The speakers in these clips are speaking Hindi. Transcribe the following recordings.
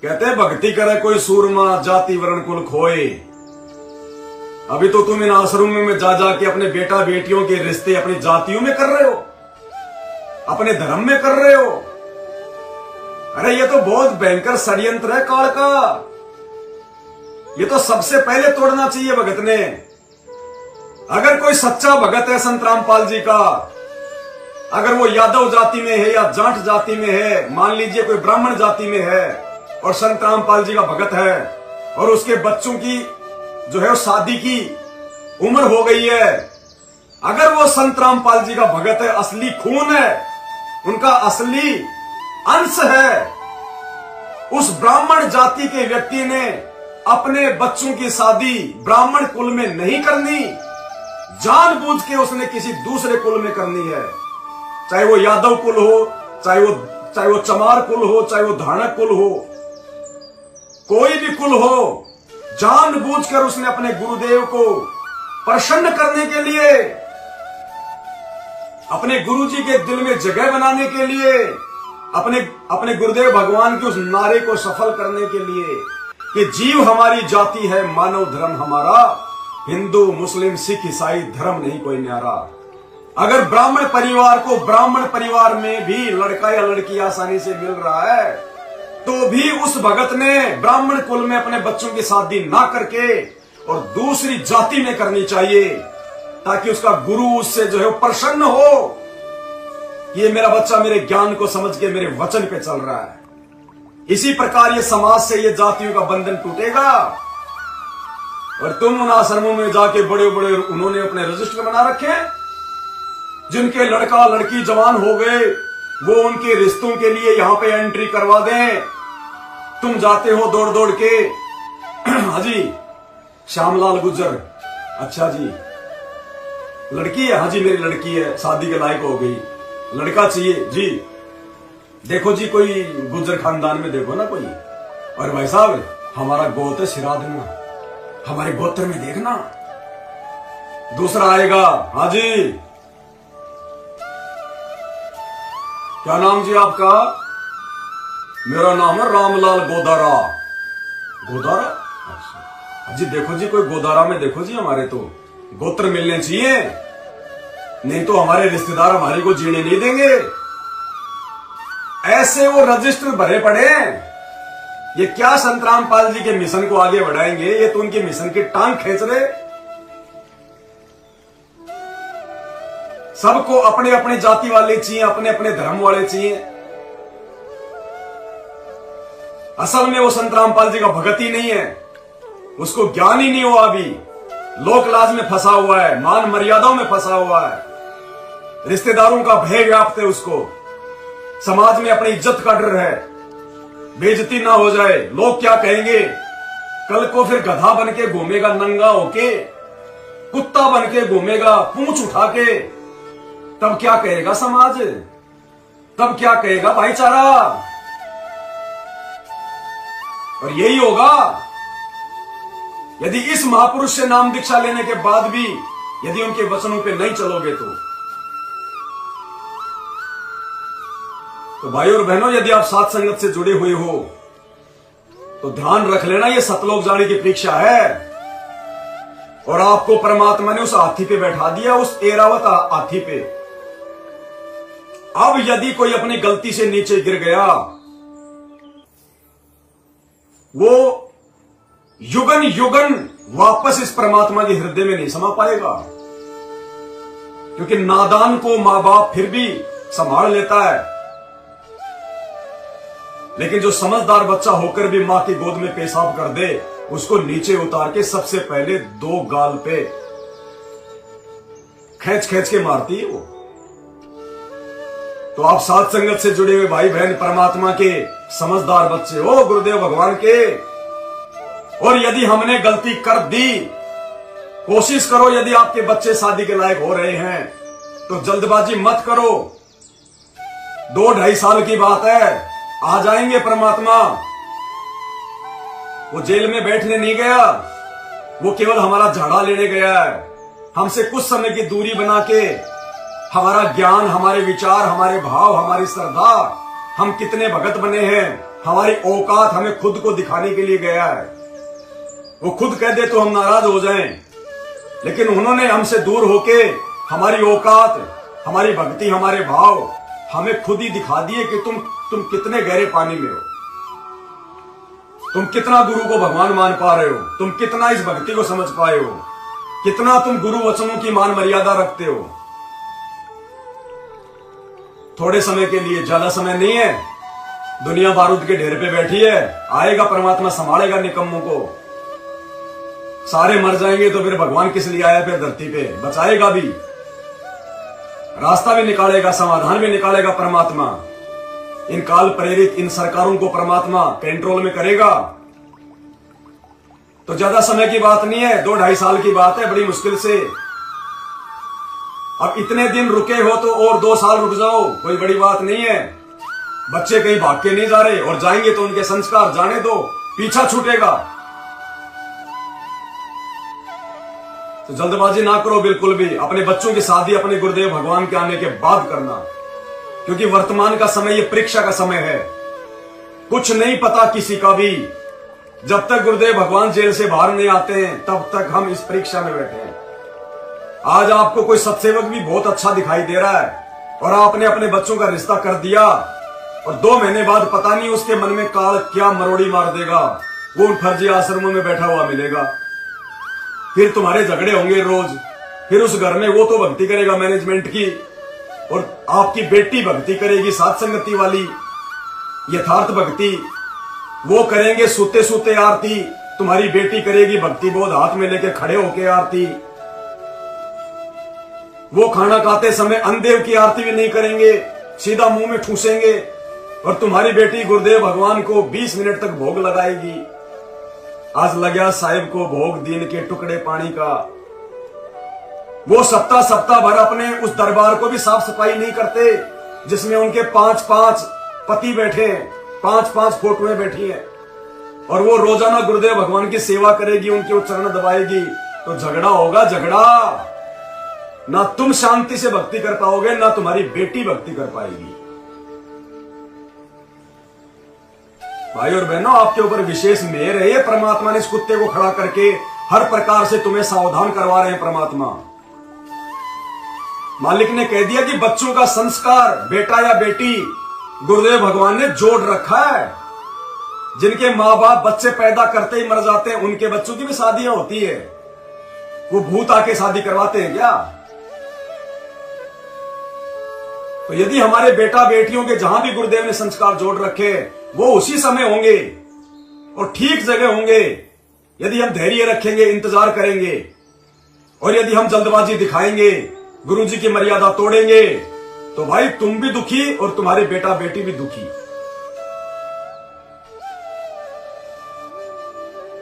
कहते हैं भक्ति करे कोई सूरमा जाति वर्ण कुल खोए। अभी तो तुम इन आश्रमों में जा जाके अपने बेटा बेटियों के रिश्ते अपनी जातियों में कर रहे हो, अपने धर्म में कर रहे हो। अरे ये तो बहुत भयंकर षड्यंत्र है काल का। ये तो सबसे पहले तोड़ना चाहिए भगत ने। अगर कोई सच्चा भगत है संत रामपाल जी का, अगर वो यादव जाति में है या जाट जाति में है, मान लीजिए कोई ब्राह्मण जाति में है और संत रामपाल जी का भगत है और उसके बच्चों की जो है शादी की उम्र हो गई है, अगर वो संत रामपाल जी का भगत है, असली खून है, उनका असली अंश है, उस ब्राह्मण जाति के व्यक्ति ने अपने बच्चों की शादी ब्राह्मण कुल में नहीं करनी, जानबूझ के उसने किसी दूसरे कुल में करनी है। चाहे वो यादव कुल हो, चाहे वो चमार कुल हो, चाहे वो धानक कुल हो, कोई भी कुल हो, जानबूझकर उसने अपने गुरुदेव को प्रसन्न करने के लिए, अपने गुरुजी के दिल में जगह बनाने के लिए, अपने गुरुदेव भगवान के उस नारे को सफल करने के लिए कि जीव हमारी जाति है, मानव धर्म हमारा, हिंदू मुस्लिम सिख ईसाई धर्म नहीं कोई न्यारा। अगर ब्राह्मण परिवार को ब्राह्मण परिवार में भी लड़का या लड़की आसानी से मिल रहा है, तो भी उस भगत ने ब्राह्मण कुल में अपने बच्चों की शादी ना करके और दूसरी जाति में करनी चाहिए, ताकि उसका गुरु उससे जो है वो प्रसन्न हो। ये मेरा बच्चा मेरे ज्ञान को समझ के मेरे वचन पे चल रहा है। इसी प्रकार ये समाज से ये जातियों का बंधन टूटेगा। और तुम उन आश्रमों में जाके बड़े बड़े उन्होंने अपने रजिस्टर बना रखे, जिनके लड़का लड़की जवान हो गए, वो उनके रिश्तों के लिए यहां पे एंट्री करवा दें। तुम जाते हो दौड़ दौड़ के, हाजी श्यामलाल गुज्जर, अच्छा जी लड़की है, हाजी मेरी लड़की है, शादी के लायक हो गई, लड़का चाहिए जी, देखो जी कोई गुज्जर खानदान में देखो ना कोई, और भाई साहब हमारा गोत्र सिरा देना, हमारे गोत्र में देखना। दूसरा आएगा, हाजी क्या नाम जी आपका? मेरा नाम है रामलाल गोदारा। गोदारा? अच्छा जी, देखो जी कोई गोदारा में देखो जी, हमारे तो गोत्र मिलने चाहिए, नहीं तो हमारे रिश्तेदार हमारी को जीने नहीं देंगे। ऐसे वो रजिस्टर भरे पड़े। ये क्या संत रामपाल जी के मिशन को आगे बढ़ाएंगे? ये तो उनके मिशन की टांग खींच रहे। सबको अपने अपने जाति वाले चाहिए, अपने अपने धर्म वाले चाहिए। असल में वो संत रामपाल जी का भगत ही नहीं है, उसको ज्ञान ही नहीं हुआ, अभी लोक लाज में फंसा हुआ है, मान मर्यादाओं में फंसा हुआ है, रिश्तेदारों का भय व्याप्त है उसको, समाज में अपनी इज्जत का डर है, बेइज्जती ना हो जाए, लोग क्या कहेंगे, कल को फिर गधा बन के घूमेगा नंगा होके, कुत्ता बन के घूमेगा पूंछ उठा के, तब क्या कहेगा समाज, तब क्या कहेगा भाईचारा। और यही होगा यदि इस महापुरुष से नाम दीक्षा लेने के बाद भी यदि उनके वचनों पे नहीं चलोगे तो भाई और बहनों, यदि आप साथ संगत से जुड़े हुए हो तो ध्यान रख लेना, ये सतलोक जाने की परीक्षा है। और आपको परमात्मा ने उस हाथी पे बैठा दिया, उस एरावत हाथी पे। अब यदि कोई अपनी गलती से नीचे गिर गया, वो युगन युगन वापस इस परमात्मा के हृदय में नहीं समा पाएगा, क्योंकि नादान को मां बाप फिर भी संभाल लेता है, लेकिन जो समझदार बच्चा होकर भी मां की गोद में पेशाब कर दे, उसको नीचे उतार के सबसे पहले दो गाल पे खींच खींच के मारती है वो। तो आप साथ संगत से जुड़े हुए भाई बहन, परमात्मा के समझदार बच्चे हो, गुरुदेव भगवान के। और यदि हमने गलती कर दी, कोशिश करो, यदि आपके बच्चे शादी के लायक हो रहे हैं तो जल्दबाजी मत करो। 2-2.5 साल की बात है, आ जाएंगे परमात्मा। वो जेल में बैठने नहीं गया, वो केवल हमारा झाड़ा लेने गया है। हमसे कुछ समय की दूरी बना के हमारा ज्ञान, हमारे विचार, हमारे भाव, हमारी श्रद्धा, हम कितने भगत बने हैं, हमारी औकात हमें खुद को दिखाने के लिए गया है। वो खुद कह दे तो हम नाराज हो जाएं, लेकिन उन्होंने हमसे दूर होके हमारी औकात, हमारी भक्ति, हमारे भाव हमें खुद ही दिखा दिए कि तुम कितने गहरे पानी में हो, तुम कितना गुरु को भगवान मान पा रहे हो, तुम कितना इस भक्ति को समझ पाए हो, कितना तुम गुरु वचनों की मान मर्यादा रखते हो। थोड़े समय के लिए, ज्यादा समय नहीं है, दुनिया बारूद के ढेर पे बैठी है, आएगा परमात्मा, संभालेगा निकम्मों को। सारे मर जाएंगे तो फिर भगवान किस लिए आया फिर धरती पे, बचाएगा भी, रास्ता भी निकालेगा, समाधान भी निकालेगा परमात्मा। इन काल प्रेरित इन सरकारों को परमात्मा कंट्रोल में करेगा। तो ज्यादा समय की बात नहीं है, 2-2.5 साल की बात है, बड़ी मुश्किल से। अब इतने दिन रुके हो तो और 2 साल रुक जाओ, कोई बड़ी बात नहीं है। बच्चे कहीं भाग के नहीं जा रहे, और जाएंगे तो उनके संस्कार जाने दो, पीछा छूटेगा। तो जल्दबाजी ना करो बिल्कुल भी। अपने बच्चों की शादी अपने गुरुदेव भगवान के आने के बाद करना, क्योंकि वर्तमान का समय ये परीक्षा का समय है। कुछ नहीं पता किसी का भी। जब तक गुरुदेव भगवान जेल से बाहर नहीं आते हैं तब तक हम इस परीक्षा में बैठे हैं। आज आपको कोई सत्सेवक भी बहुत अच्छा दिखाई दे रहा है और आपने अपने बच्चों का रिश्ता कर दिया, और 2 महीने बाद पता नहीं उसके मन में काल क्या मरोड़ी मार देगा, वो उन फर्जी आश्रमों में बैठा हुआ मिलेगा। फिर तुम्हारे झगड़े होंगे रोज। फिर उस घर में वो तो भक्ति करेगा मैनेजमेंट की, और आपकी बेटी भक्ति करेगी साथ संगति वाली, यथार्थ भक्ति। वो करेंगे सूते सूते आरती, तुम्हारी बेटी करेगी भक्ति बोध हाथ में लेके खड़े होके आरती। वो खाना खाते समय अंधेव की आरती भी नहीं करेंगे, सीधा मुंह में ठूसेंगे, और तुम्हारी बेटी गुरुदेव भगवान को 20 मिनट तक भोग लगाएगी। आज लगा साहिब को भोग दीन के टुकड़े पानी का। वो सप्ताह भर अपने उस दरबार को भी साफ सफाई नहीं करते जिसमें उनके 5-5 पति बैठे हैं, 5-5 फोटोएं बैठी हैं, और वो रोजाना गुरुदेव भगवान की सेवा करेगी, उनके वो चरण दबाएगी। तो झगड़ा होगा, झगड़ा। ना तुम शांति से भक्ति कर पाओगे, ना तुम्हारी बेटी भक्ति कर पाएगी। भाई और बहनों, आपके ऊपर विशेष मेहर है। परमात्मा ने इस कुत्ते को खड़ा करके हर प्रकार से तुम्हें सावधान करवा रहे हैं। परमात्मा मालिक ने कह दिया कि बच्चों का संस्कार, बेटा या बेटी, गुरुदेव भगवान ने जोड़ रखा है। जिनके माँ बाप बच्चे पैदा करते ही मर जाते हैं, उनके बच्चों की भी शादियां होती है। वो भूत आके शादी करवाते हैं क्या? तो यदि हमारे बेटा बेटियों के जहां भी गुरुदेव ने संस्कार जोड़ रखे, वो उसी समय होंगे और ठीक जगह होंगे। यदि हम धैर्य रखेंगे, इंतजार करेंगे, और यदि हम जल्दबाजी दिखाएंगे, गुरुजी की मर्यादा तोड़ेंगे, तो भाई तुम भी दुखी और तुम्हारे बेटा बेटी भी दुखी।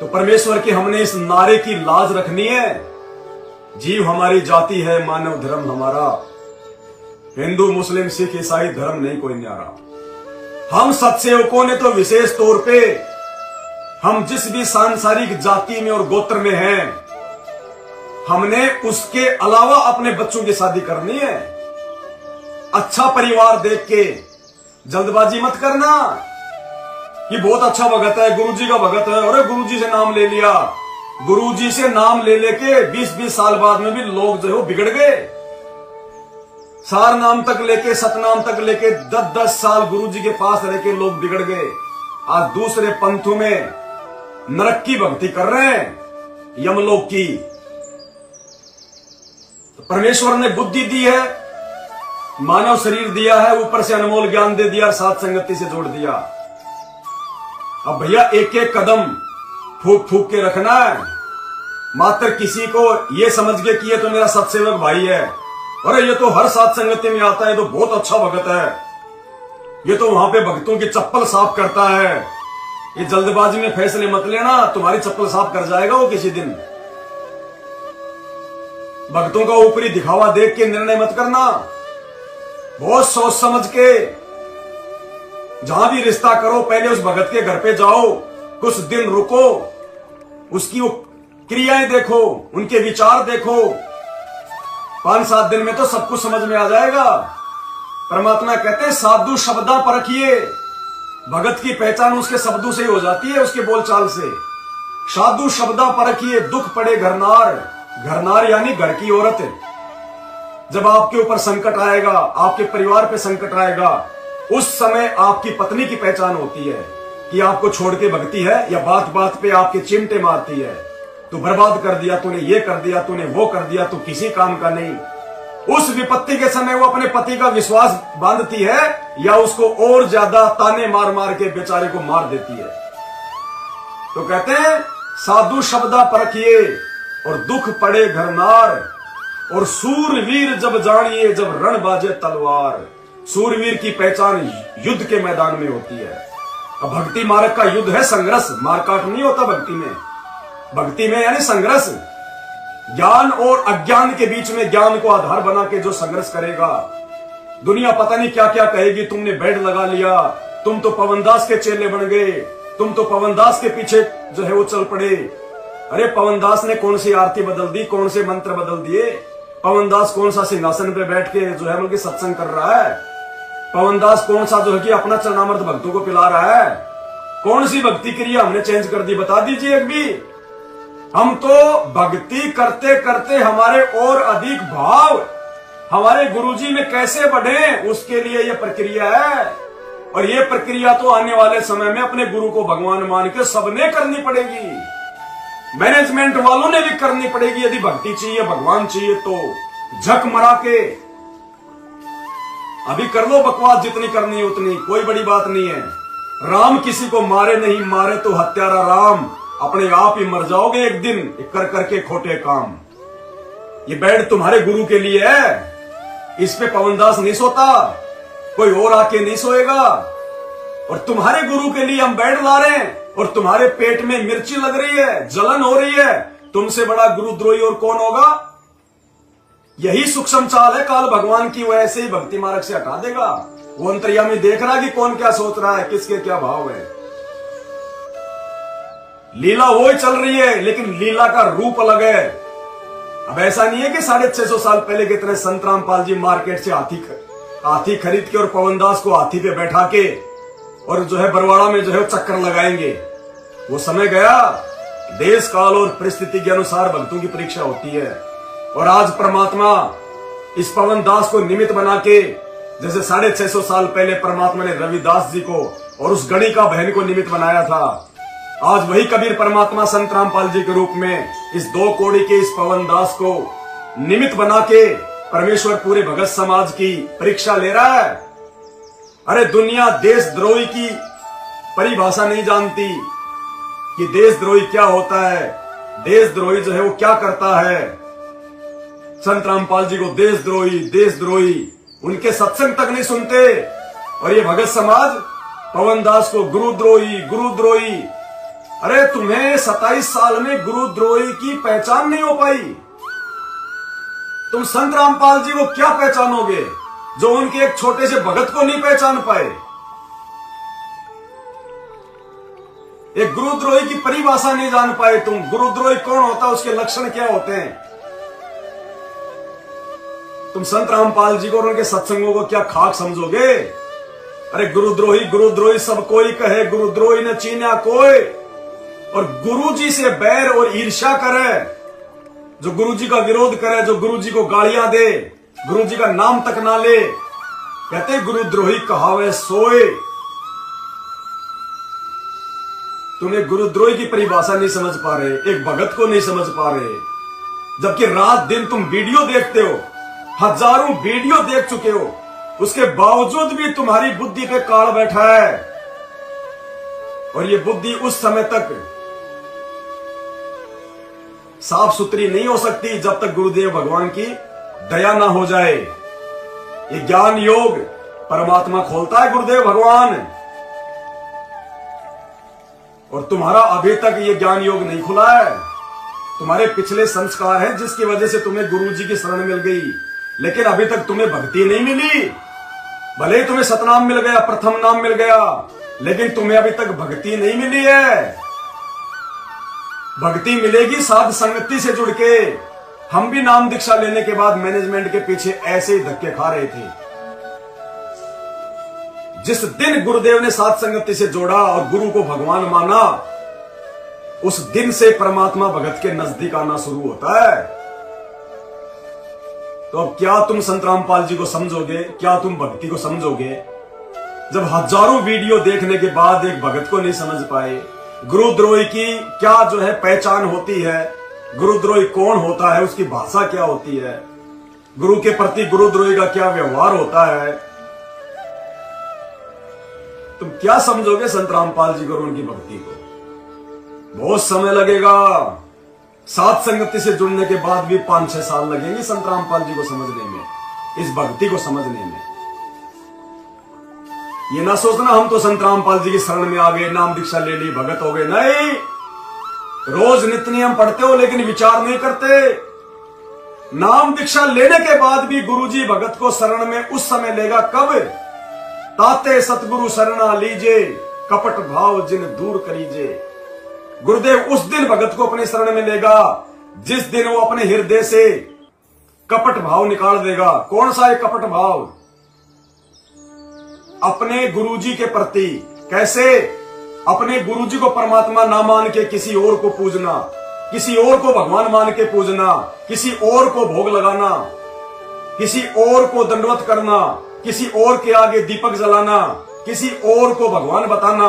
तो परमेश्वर की हमने इस नारे की लाज रखनी है, जीव हमारी जाति है, मानव धर्म हमारा। हिंदू मुस्लिम सिख ईसाई धर्म नहीं कोई न्यारा। हम सत्सेवकों ने तो विशेष तौर पे, हम जिस भी सांसारिक जाति में और गोत्र में हैं, हमने उसके अलावा अपने बच्चों की शादी करनी है। अच्छा परिवार देख के जल्दबाजी मत करना कि बहुत अच्छा भगत है, गुरुजी का भगत है, अरे गुरुजी से नाम ले लिया। गुरुजी से नाम ले लेके 20-20 साल बाद में भी लोग जो है बिगड़ गए। सार नाम तक लेके, सतनाम तक लेके 10-10 साल गुरुजी के पास रह के लोग बिगड़ गए। आज दूसरे पंथों में नरक की भक्ति कर रहे हैं, यमलोक की। तो परमेश्वर ने बुद्धि दी है, मानव शरीर दिया है, ऊपर से अनमोल ज्ञान दे दिया, साथ संगति से जोड़ दिया। अब भैया एक एक कदम फूक फूक के रखना है। मात्र किसी को ये समझ के कि ये तो मेरा सत्सेवक भाई है, अरे ये तो हर साथ संगति में आता है, तो बहुत अच्छा भगत है, ये तो वहां पे भक्तों की चप्पल साफ करता है। ये जल्दबाजी में फैसले मत लेना, तुम्हारी चप्पल साफ कर जाएगा वो किसी दिन। भक्तों का ऊपरी दिखावा देख के निर्णय मत करना, बहुत सोच समझ के। जहां भी रिश्ता करो, पहले उस भगत के घर पे जाओ, कुछ दिन रुको, उसकी वो क्रियाएं देखो, उनके विचार देखो। 5-7 दिन में तो सब कुछ समझ में आ जाएगा। परमात्मा कहते हैं साधु शब्दा परखिए, भगत की पहचान उसके शब्दों से ही हो जाती है, उसके बोलचाल से। साधु शब्दा परखिए दुख पड़े घरनार। घरनार यानी घर की औरत। जब आपके ऊपर संकट आएगा, आपके परिवार पे संकट आएगा, उस समय आपकी पत्नी की पहचान होती है कि आपको छोड़ के भगती है या बात बात पे आपके चिमटे मारती है। तू बर्बाद कर दिया, तूने ये कर दिया, तूने वो कर दिया, तू किसी काम का नहीं। उस विपत्ति के समय वो अपने पति का विश्वास बांधती है या उसको और ज्यादा ताने मार मार के बेचारे को मार देती है। तो कहते हैं साधु शब्दा परखिए और दुख पड़े घरनार, और सूरवीर जब जानिए जब रण बाजे तलवार। सूरवीर की पहचान युद्ध के मैदान में होती है। अब भक्ति मार्ग का युद्ध है संघर्ष, मारकाट नहीं होता भक्ति में। भक्ति में यानी संघर्ष, ज्ञान और अज्ञान के बीच में ज्ञान को आधार बना के जो संघर्ष करेगा, दुनिया पता नहीं क्या क्या कहेगी। तुमने बेड लगा लिया, तुम तो पवनदास के चेले बन गए, तुम तो पवनदास के पीछे जो है वो चल पड़े। अरे पवनदास ने कौन सी आरती बदल दी, कौन से मंत्र बदल दिए? पवनदास कौन सा सिंहासन पे बैठ के जो है बल्कि सत्संग कर रहा है? पवनदास कौन सा जो है कि अपना चरणामृत भक्तों को पिला रहा है? कौन सी भक्ति क्रिया हमने चेंज कर दी, बता दीजिए एक भी। हम तो भक्ति करते करते हमारे और अधिक भाव हमारे गुरुजी में कैसे बढ़े, उसके लिए यह प्रक्रिया है। और ये प्रक्रिया तो आने वाले समय में अपने गुरु को भगवान मान के सबने करनी पड़ेगी। मैनेजमेंट वालों ने भी करनी पड़ेगी। यदि भक्ति चाहिए, भगवान चाहिए तो झक मरा के अभी कर लो बकवास, जितनी करनी है उतनी, कोई बड़ी बात नहीं है। राम किसी को मारे नहीं, मारे तो हत्यारा राम। अपने आप ही मर जाओगे एक दिन कर करके खोटे काम। ये बेड तुम्हारे गुरु के लिए है, इस पे पवनदास नहीं सोता, कोई और आके नहीं सोएगा। और तुम्हारे गुरु के लिए हम बेड ला रहे हैं और तुम्हारे पेट में मिर्ची लग रही है, जलन हो रही है। तुमसे बड़ा गुरुद्रोही और कौन होगा? यही सूक्ष्म चाल है काल भगवान की, वो ऐसे ही भक्ति मार्ग से हटा देगा। वो अंतर्यामी देख रहा है कि कौन क्या सोच रहा है, किसके क्या भाव है। लीला वो ही चल रही है, लेकिन लीला का रूप अलग है। अब ऐसा नहीं है कि 650 साल पहले की तरह संत रामपाल जी मार्केट से हाथी खरीद के और पवनदास को हाथी पे बैठा के और जो है बरवाड़ा में जो है चक्कर लगाएंगे। वो समय गया। देश काल और परिस्थिति के अनुसार भक्तों की परीक्षा होती है। और आज परमात्मा इस पवनदास को निमित्त बना के, जैसे 650 साल पहले परमात्मा ने रविदास जी को और उस गणिका बहन को निमित्त बनाया था, आज वही कबीर परमात्मा संत रामपाल जी के रूप में इस 2 कौड़ी के इस पवनदास को निमित्त बना के परमेश्वर पूरे भगत समाज की परीक्षा ले रहा है। अरे दुनिया देशद्रोही की परिभाषा नहीं जानती कि देशद्रोही क्या होता है, देशद्रोही जो है वो क्या करता है। संत रामपाल जी को देशद्रोही उनके सत्संग तक नहीं सुनते। और ये भगत समाज पवनदास को गुरुद्रोही। अरे तुम्हें 27 साल में गुरुद्रोही की पहचान नहीं हो पाई, तुम संत रामपाल जी को क्या पहचानोगे जो उनके एक छोटे से भगत को नहीं पहचान पाए। एक गुरुद्रोही की परिभाषा नहीं जान पाए तुम। गुरुद्रोही कौन होता है, उसके लक्षण क्या होते हैं। तुम संत रामपाल जी को और उनके सत्संगों को क्या खाक समझोगे। अरे गुरुद्रोही सब कोई कहे, गुरुद्रोही न चीन्या कोई। और गुरु जी से बैर और ईर्ष्या करे, जो गुरु जी का विरोध करे, जो गुरु जी को गालियां दे, गुरु जी का नाम तक ना ले, कहते गुरुद्रोही कहावे सोए। तुम्हें गुरुद्रोही की परिभाषा नहीं समझ पा रहे, एक भगत को नहीं समझ पा रहे, जबकि रात दिन तुम वीडियो देखते हो, हजारों वीडियो देख चुके हो, उसके बावजूद भी तुम्हारी बुद्धि पे काल बैठा है। और ये बुद्धि उस समय तक साफ सुथरी नहीं हो सकती जब तक गुरुदेव भगवान की दया ना हो जाए। ये ज्ञान योग परमात्मा खोलता है गुरुदेव भगवान, और तुम्हारा अभी तक ये ज्ञान योग नहीं खुला है। तुम्हारे पिछले संस्कार हैं जिसकी वजह से तुम्हें गुरु जी की शरण मिल गई, लेकिन अभी तक तुम्हें भक्ति नहीं मिली। भले ही तुम्हें सतनाम मिल गया, प्रथम नाम मिल गया, लेकिन तुम्हें अभी तक भक्ति नहीं मिली है। भक्ति मिलेगी साध संगति से जुड़ के। हम भी नाम दीक्षा लेने के बाद मैनेजमेंट के पीछे ऐसे ही धक्के खा रहे थे। जिस दिन गुरुदेव ने साथ संगति से जोड़ा और गुरु को भगवान माना, उस दिन से परमात्मा भगत के नजदीक आना शुरू होता है। तो अब क्या तुम संत रामपाल जी को समझोगे? क्या तुम भक्ति को समझोगे? जब हजारों वीडियो देखने के बाद एक भगत को नहीं समझ पाए, गुरुद्रोही की क्या जो है पहचान होती है, गुरुद्रोही कौन होता है, उसकी भाषा क्या होती है, गुरु के प्रति गुरुद्रोही का क्या व्यवहार होता है, तुम क्या समझोगे संत रामपाल जी को और उनकी भक्ति को? बहुत समय लगेगा। सात संगति से जुड़ने के बाद भी 5-6 साल लगेंगे संत रामपाल जी को समझने में, इस भक्ति को समझने में। ये ना सोचना हम तो संत रामपाल जी की शरण में आ गए, नाम दीक्षा ले ली, भगत हो गए। नहीं, रोज नित्य नियम पढ़ते हो लेकिन विचार नहीं करते। नाम दीक्षा लेने के बाद भी गुरुजी भगत को शरण में उस समय लेगा कब? ताते सतगुरु शरणा लीजे, कपट भाव जिन दूर करीजे। गुरुदेव उस दिन भगत को अपने शरण में लेगा जिस दिन वो अपने हृदय से कपट भाव निकाल देगा। कौन सा है कपट भाव? अपने गुरुजी के प्रति। कैसे? अपने गुरुजी को परमात्मा ना मान के किसी और को पूजना, किसी और को भगवान मान के पूजना, किसी और को भोग लगाना, किसी और को दंडवत करना, किसी और के आगे दीपक जलाना, किसी और को भगवान बताना।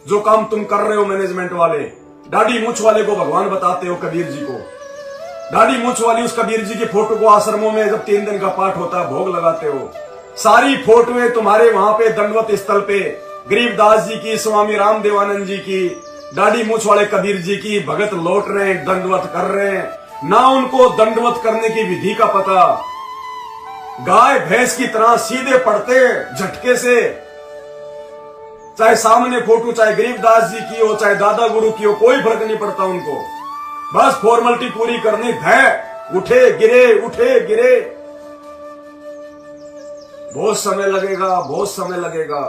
जो काम तुम कर रहे हो मैनेजमेंट वाले, दाढ़ी मूछ वाले को भगवान बताते हो, कबीर जी को। दाढ़ी मूछ वाली उस कबीर जी की फोटो को आश्रमों में जब 3 दिन का पाठ होता है भोग लगाते हो। सारी फोटोएं तुम्हारे वहां पे दंडवत स्थल पे गरीबदास जी की, स्वामी रामदेवानंद जी की, दाढ़ी मूछ वाले कबीर जी की, भगत लौट रहे हैं, दंडवत कर रहे हैं। ना उनको दंडवत करने की विधि का पता, गाय भैंस की तरह सीधे पड़ते झटके से। चाहे सामने फोटो चाहे गरीबदास जी की हो, चाहे दादा गुरु की हो, कोई फर्क नहीं पड़ता उनको। बस फॉर्मेलिटी पूरी करनी है, उठे गिरे, उठे गिरे। बहुत समय लगेगा, बहुत समय लगेगा।